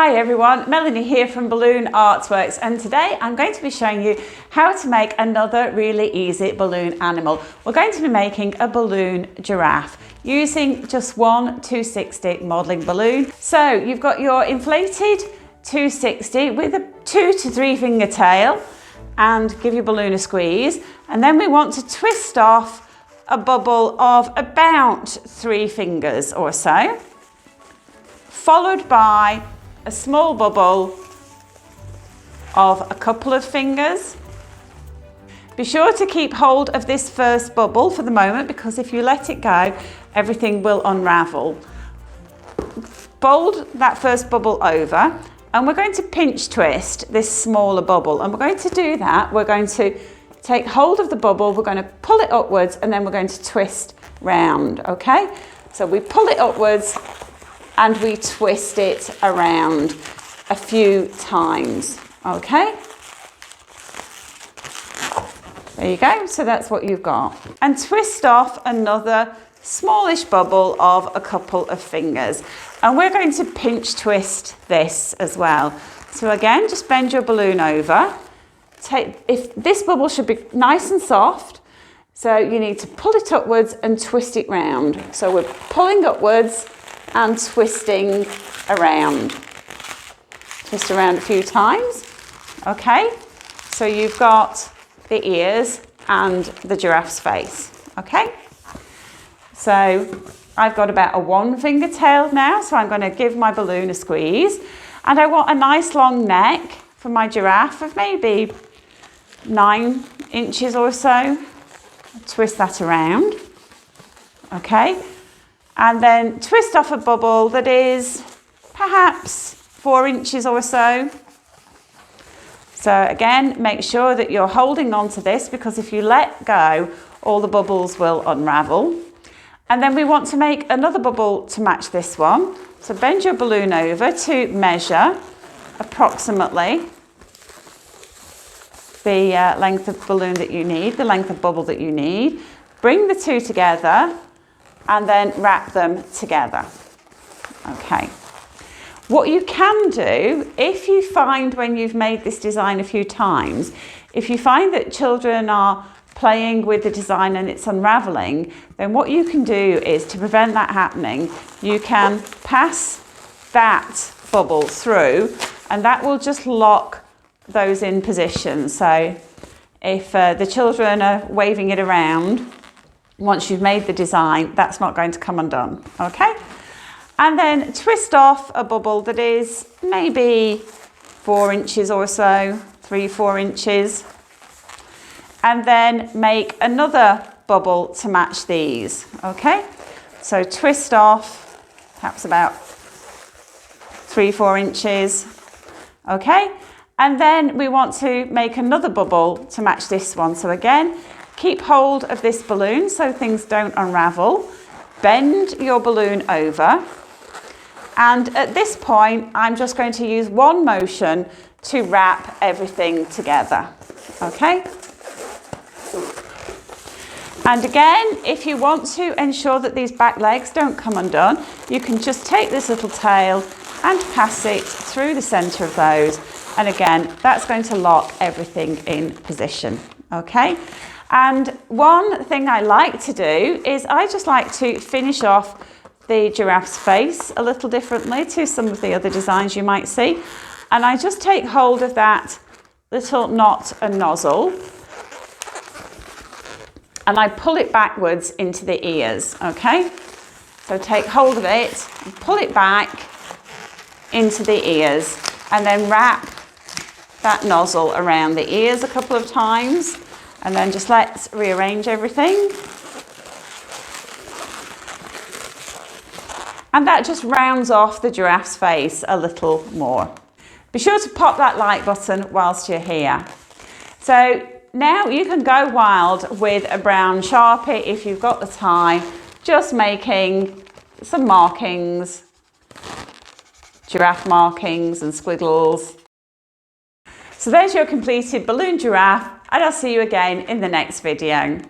Hi everyone, Melanie here from Balloon Artworks, and today I'm going to be showing you how to make another really easy balloon animal. We're going to be making a balloon giraffe using just one 260 modelling balloon. So you've got your inflated 260 with a 2 to 3 finger tail, and give your balloon a squeeze, and then we want to twist off a bubble of about 3 fingers or so, followed by a small bubble of a couple of fingers. Be sure to keep hold of this first bubble for the moment, because if you let it go, everything will unravel. Fold that first bubble over, and we're going to pinch twist this smaller bubble, and we're going to do that. We're going to take hold of the bubble, we're going to pull it upwards, and then we're going to twist round, okay? So we pull it upwards and we twist it around a few times, okay? There you go, so that's what you've got. And twist off another smallish bubble of a couple of fingers. And we're going to pinch twist this as well. So again, just bend your balloon over. If this bubble should be nice and soft, so you need to pull it upwards and twist it round. So we're pulling upwards and twisting around. Twist around a few times. Okay, so you've got the ears and the giraffe's face. Okay, so I've got about a 1 finger tail now, so I'm going to give my balloon a squeeze, and I want a nice long neck for my giraffe of maybe 9 inches or so. Twist that around. Okay, and then twist off a bubble that is perhaps 4 inches or so. So again, make sure that you're holding on to this, because if you let go, all the bubbles will unravel. And then we want to make another bubble to match this one. So bend your balloon over to measure approximately the length of balloon that you need, the length of bubble that you need. Bring the two together and then wrap them together. Okay. What you can do, if you find when you've made this design a few times, if you find that children are playing with the design and it's unraveling, then what you can do is, to prevent that happening, you can pass that bubble through, and that will just lock those in position. So if the children are waving it around, once you've made the design, that's not going to come undone, okay? And then twist off a bubble that is maybe 4 inches or so, 3-4 inches, and then make another bubble to match these, okay? So twist off perhaps about 3-4 inches, okay? And then we want to make another bubble to match this one. So again, keep hold of this balloon so things don't unravel. Bend your balloon over. And at this point, I'm just going to use one motion to wrap everything together, okay? And again, if you want to ensure that these back legs don't come undone, you can just take this little tail and pass it through the centre of those. And again, that's going to lock everything in position, okay? And one thing I like to do is I just like to finish off the giraffe's face a little differently to some of the other designs you might see. And I just take hold of that little knot and nozzle, and I pull it backwards into the ears, okay? So take hold of it, and pull it back into the ears, and then wrap that nozzle around the ears a couple of times, and then just let's rearrange everything. And that just rounds off the giraffe's face a little more. Be sure to pop that like button whilst you're here. So now you can go wild with a brown Sharpie if you've got the time, just making some markings, giraffe markings and squiggles. So there's your completed balloon giraffe, and I'll see you again in the next video.